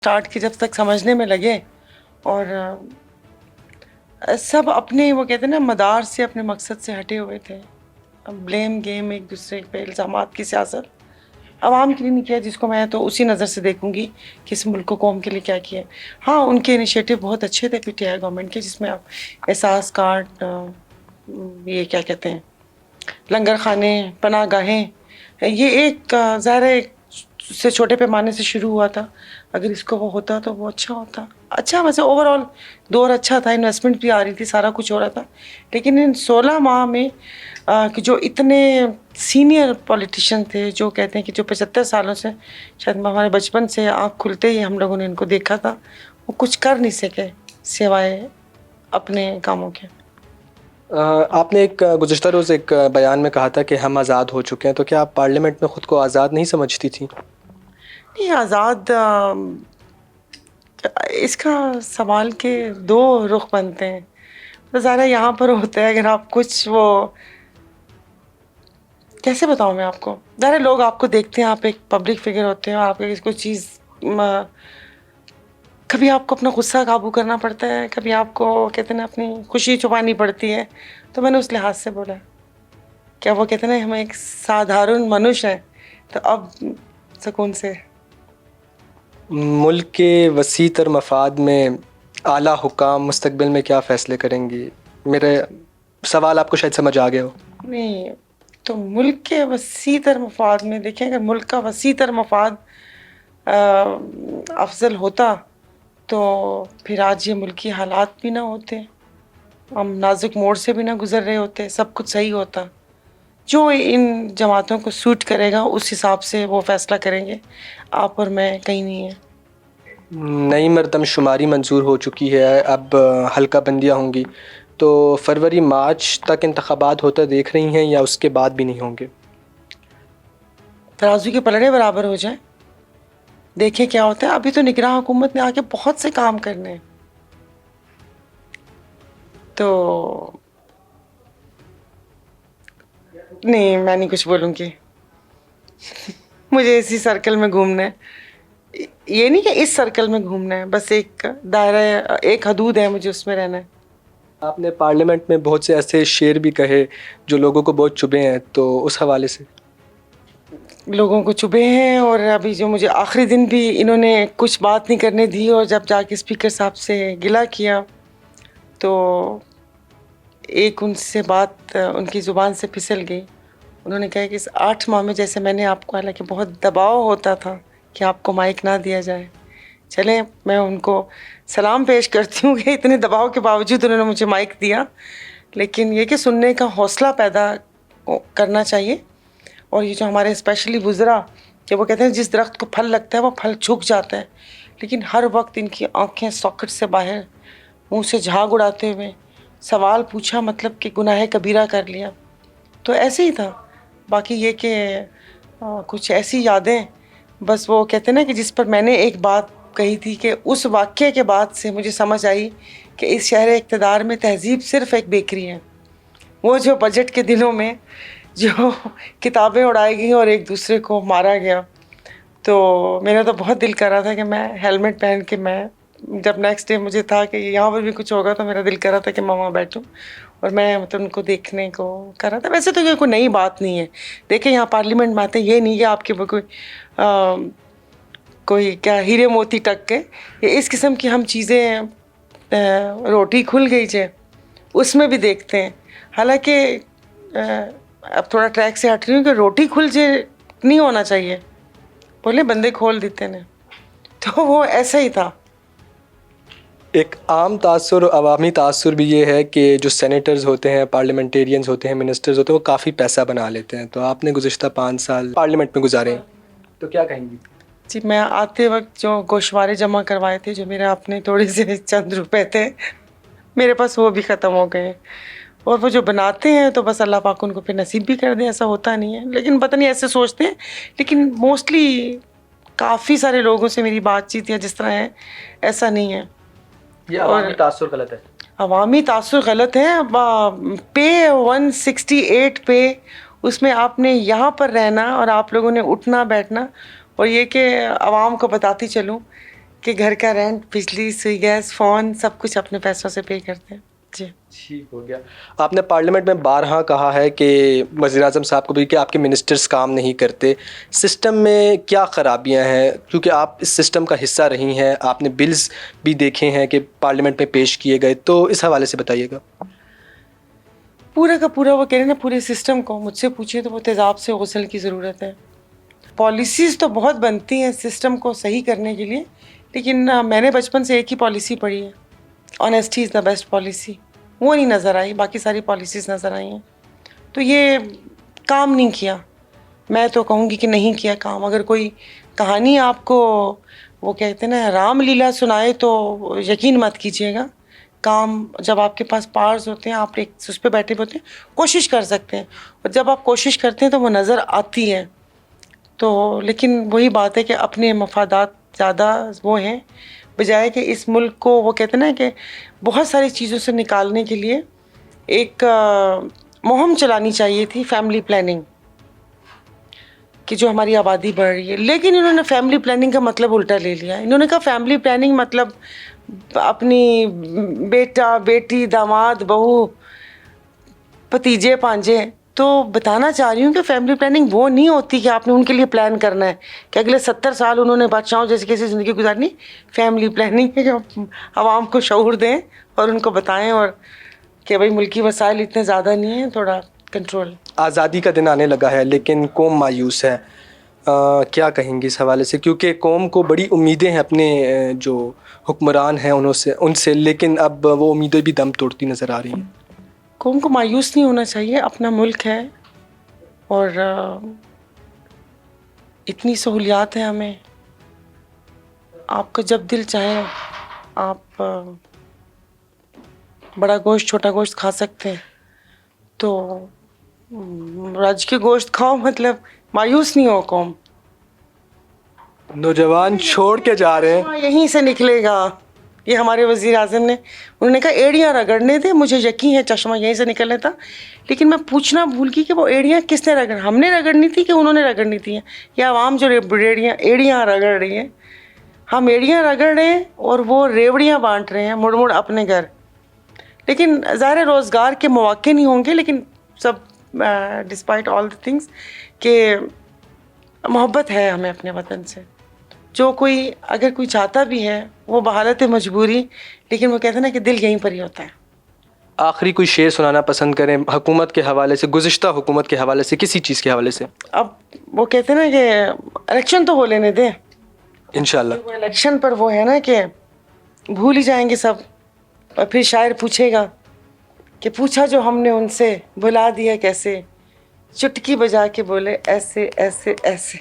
Start کی جب تک سمجھنے میں لگے اور سب اپنے وہ کہتے ہیں نا مدار سے اپنے مقصد سے ہٹے ہوئے تھے. بلیم گیم ایک دوسرے پہ الزامات کی سیاست عوام کے لیے نہیں کیا جس کو میں تو اسی نظر سے دیکھوں گی کہ اس ملک کو قوم کے لیے کیا کیا. ہاں ان کے انیشیٹو بہت اچھے تھے پی ٹی آئی گورنمنٹ کے, جس میں آپ احساس کارڈ, یہ کیا کہتے ہیں, لنگر خانے, پناہ گاہیں, یہ ایک ظاہر ہے سے چھوٹے پیمانے سے شروع ہوا تھا. اگر اس کو وہ ہوتا تو وہ اچھا ہوتا. اچھا ویسے اوور آل دور اچھا تھا, انویسٹمنٹ بھی آ رہی تھی, سارا کچھ ہو رہا تھا. لیکن ان 16 ماہ میں کہ جو اتنے سینئر پولیٹیشین تھے جو کہتے ہیں کہ جو 75 سالوں سے شاید ہمارے بچپن سے آنکھ کھلتے ہی ہم لوگوں نے ان کو دیکھا تھا, وہ کچھ کر نہیں سکے سوائے اپنے کاموں کے. آپ نے ایک گزشتہ روز ایک بیان میں کہا تھا کہ ہم آزاد ہو چکے ہیں, تو کیا آپ پارلیمنٹ میں خود کو آزاد نہیں سمجھتی تھیں؟ نہیں, آزاد اس کا سوال کے دو رخ بنتے ہیں. تو ظاہر یہاں پر ہوتا ہے اگر آپ کچھ وہ کیسے بتاؤں میں آپ کو, ظاہر لوگ آپ کو دیکھتے ہیں, آپ ایک پبلک فگر ہوتے ہیں, آپ کو کوئی چیز کبھی آپ کو اپنا غصہ قابو کرنا پڑتا ہے, کبھی آپ کو کہتے ہیں اپنی خوشی چھپانی پڑتی ہے. تو میں نے اس لحاظ سے بولا کیا وہ کہتے ہیں ہم ایک سادھارن منش ہیں, تو اب سکون سے. ملک کے وسیع تر مفاد میں اعلیٰ حکام مستقبل میں کیا فیصلے کریں گی؟ میرے سوال آپ کو شاید سمجھ آ گیا ہو. نہیں تو ملک کے وسیع تر مفاد میں دیکھیں, اگر ملک کا وسیع تر مفاد افضل ہوتا تو پھر آج یہ ملکی حالات بھی نہ ہوتے, ہم نازک موڑ سے بھی نہ گزر رہے ہوتے, سب کچھ صحیح ہوتا. جو ان جماعتوں کو سوٹ کرے گا اس حساب سے وہ فیصلہ کریں گے, آپ اور میں کہیں نہیں ہیں. نئی مردم شماری منظور ہو چکی ہے, اب حلقہ بندیاں ہوں گی, تو فروری مارچ تک انتخابات ہوتا دیکھ رہی ہیں یا اس کے بعد بھی نہیں ہوں گے؟ ترازو کے پلڑے برابر ہو جائیں, دیکھیں کیا ہوتا ہے. ابھی تو نگراں حکومت نے آگے بہت سے کام کرنے ہیں, تو نہیں میں نہیں کچھ بولوں گی. مجھے اسی سرکل میں گھومنا ہے, یہ نہیں کہ اس سرکل میں گھومنا ہے, بس ایک دائرہ, ایک حدود ہے, مجھے اس میں رہنا ہے. آپ نے پارلیمنٹ میں بہت سے ایسے شعر بھی کہے جو لوگوں کو بہت چبھے ہیں, تو اس حوالے سے لوگوں کو چبھے ہیں, اور ابھی جو مجھے آخری دن بھی انہوں نے کچھ بات نہیں کرنے دی, اور جب جا کے اسپیکر صاحب سے گلہ کیا تو ایک ان سے بات ان کی زبان سے پھسل گئی. انہوں نے کہا کہ اس 8 ماہ میں جیسے میں نے آپ کو, حالانکہ بہت دباؤ ہوتا تھا کہ آپ کو مائک نہ دیا جائے, چلیں میں ان کو سلام پیش کرتی ہوں کہ اتنے دباؤ کے باوجود انہوں نے مجھے مائک دیا, لیکن یہ کہ سننے کا حوصلہ پیدا کرنا چاہیے. اور یہ جو ہمارے اسپیشلی وزراء کہ وہ کہتے ہیں جس درخت کو پھل لگتا ہے وہ پھل جھک جاتا ہے, لیکن ہر وقت ان کی آنکھیں ساکٹ سے باہر, منہ سے جھاگ اڑاتے ہوئے سوال پوچھا مطلب کہ گناہ کبیرہ کر لیا. تو ایسے ہی تھا. باقی یہ کہ کچھ ایسی یادیں, بس وہ کہتے ہیں نا کہ جس پر میں نے ایک بات کہی تھی کہ اس واقعے کے بعد سے مجھے سمجھ آئی کہ اس شہر اقتدار میں تہذیب صرف ایک بیکری ہے. وہ جو بجٹ کے دنوں میں جو کتابیں اڑائی گئیں اور ایک دوسرے کو مارا گیا, تو میرا تو بہت دل کر رہا تھا کہ میں ہیلمٹ پہن کے, میں جب نیکسٹ ڈے مجھے تھا کہ یہاں پر بھی کچھ ہوگا تو میرا دل کر رہا تھا کہ میں وہاں بیٹھوں, اور میں مطلب ان کو دیکھنے کو کر رہا تھا. ویسے تو یہ کوئی نئی بات نہیں ہے, دیکھیں یہاں پارلیمنٹ میں آتے ہیں, یہ نہیں کہ آپ کے کوئی کیا ہیرے موتی ٹک کے, یہ اس قسم کی ہم چیزیں, روٹی کھل گئی جے اس میں بھی دیکھتے ہیں. حالانکہ اب تھوڑا ٹریک سے ہٹ رہی ہوں کہ روٹی کھل جائے نہیں ہونا چاہیے, بولے بندے کھول دیتے ہیں, تو وہ ایسا ہی تھا. ایک عام تاثر, عوامی تاثر بھی یہ ہے کہ جو سینیٹرز ہوتے ہیں, پارلیمنٹیرینز ہوتے ہیں, منسٹرز ہوتے ہیں, وہ کافی پیسہ بنا لیتے ہیں. تو آپ نے گزشتہ 5 سال پارلیمنٹ میں گزارے ہیں, تو کیا کہیں گی؟ جی میں آتے وقت جو گوشوارے جمع کروائے تھے, جو میرے اپنے تھوڑے سے چند روپے تھے, میرے پاس وہ بھی ختم ہو گئے. اور وہ جو بناتے ہیں تو بس اللہ پاک ان کو پھر نصیب بھی کر دے, ایسا ہوتا نہیں ہے, لیکن پتہ نہیں ایسے سوچتے ہیں. لیکن موسٹلی کافی سارے لوگوں سے میری بات چیت یا جس طرح ہے ایسا نہیں ہے. یہ عوامی تاثر غلط ہے. عوامی تاثر غلط ہے. پے 168 پے, اس میں آپ نے یہاں پر رہنا اور آپ لوگوں نے اٹھنا بیٹھنا, اور یہ کہ عوام کو بتاتی چلوں کہ گھر کا رینٹ, بجلی, سوئی, گیس, فون سب کچھ اپنے پیسوں سے پے کرتے ہیں. جی ٹھیک ہو گیا. آپ نے پارلیمنٹ میں بارہا کہا ہے کہ وزیر اعظم صاحب کو بھی کہ آپ کے منسٹرز کام نہیں کرتے. سسٹم میں کیا خرابیاں ہیں؟ کیونکہ آپ اس سسٹم کا حصہ رہی ہیں, آپ نے بلز بھی دیکھے ہیں کہ پارلیمنٹ میں پیش کیے گئے, تو اس حوالے سے بتائیے گا. پورا کا پورا وہ کہہ رہے ہیں نا, پورے سسٹم کو مجھ سے پوچھیں تو وہ تیزاب سے غسل کی ضرورت ہے. پالیسیز تو بہت بنتی ہیں سسٹم کو صحیح کرنے کے لیے, لیکن میں نے بچپن سے ایک ہی پالیسی پڑھی ہے, honesty is the best policy. وہ نہیں نظر آئی, باقی ساری پالیسیز نظر آئی ہیں. تو یہ کام نہیں کیا, میں تو کہوں گی کہ نہیں کیا کام. اگر کوئی کہانی آپ کو وہ کہتے ہیں نا رام لیلا سنائے تو یقین مت کیجیے گا. کام جب آپ کے پاس پاورز ہوتے ہیں, آپ ایک اس پہ بیٹھے ہوتے ہیں, کوشش کر سکتے ہیں, اور جب آپ کوشش کرتے ہیں تو وہ نظر آتی ہے. تو لیکن وہی بات ہے کہ اپنے مفادات زیادہ وہ ہیں, بجائے کہ اس ملک کو وہ کہتے ہیں نا کہ بہت ساری چیزوں سے نکالنے کے لیے ایک مہم چلانی چاہیے تھی, فیملی پلاننگ, کہ جو ہماری آبادی بڑھ رہی ہے. لیکن انہوں نے فیملی پلاننگ کا مطلب الٹا لے لیا. انہوں نے کہا فیملی پلاننگ مطلب اپنی بیٹا, بیٹی, داماد, بہو, بھتیجے, پانجے. تو بتانا چاہ رہی ہوں کہ فیملی پلاننگ وہ نہیں ہوتی کہ آپ نے ان کے لیے پلان کرنا ہے کہ اگلے 70 سال انہوں نے بادشاہوں جیسے کیسی زندگی گزارنی. فیملی پلاننگ ہے کہ عوام کو شعور دیں اور ان کو بتائیں, اور کہ بھائی ملکی وسائل اتنے زیادہ نہیں ہیں, تھوڑا کنٹرول. آزادی کا دن آنے لگا ہے لیکن قوم مایوس ہے, کیا کہیں گی اس حوالے سے؟ کیونکہ قوم کو بڑی امیدیں ہیں اپنے جو حکمران ہیں ان سے, لیکن اب وہ امیدیں بھی دم توڑتی نظر آ رہی ہیں. قوم کو مایوس نہیں ہونا چاہیے, اپنا ملک ہے اور اتنی سہولیات ہیں ہمیں. آپ کو جب دل چاہے آپ بڑا گوشت چھوٹا گوشت کھا سکتے ہیں, تو رج کے گوشت کھاؤ, مطلب مایوس نہیں ہو قوم. نوجوان چھوڑ کے جا رہے ہیں. یہیں سے نکلے گا. یہ ہمارے وزیر اعظم نے, انہوں نے کہا ایڑیاں رگڑنے تھے, مجھے یقین ہے چشمہ یہیں سے نکلنا تھا. لیکن میں پوچھنا بھول گئی کہ وہ ایڑیاں کس نے رگڑ, ہم نے رگڑنی تھی کہ انہوں نے رگڑنی تھی, یا عوام جو ایڑیاں رگڑ رہی ہیں. ہم ایڑیاں رگڑ رہے ہیں اور وہ ریوڑیاں بانٹ رہے ہیں مڑ مڑ اپنے گھر. لیکن ظاہر روزگار کے مواقع نہیں ہوں گے, لیکن سب ڈسپائٹ آل دی تھنگس کہ محبت ہے ہمیں اپنے وطن سے. جو کوئی اگر کوئی چاہتا بھی ہے وہ بحالت مجبوری, لیکن وہ کہتے ہیں نا کہ دل یہیں پر ہی ہوتا ہے. آخری کوئی شعر سنانا پسند کریں حکومت کے حوالے سے, گزشتہ حکومت کے حوالے سے, کسی چیز کے حوالے سے؟ اب وہ کہتے ہیں نا کہ الیکشن تو ہو لینے دیں انشاءاللہ. وہ الیکشن پر وہ ہے نا کہ بھول ہی جائیں گے سب, اور پھر شاعر پوچھے گا کہ پوچھا جو ہم نے ان سے, بھلا دیا کیسے, چٹکی بجا کے بولے ایسے ایسے ایسے.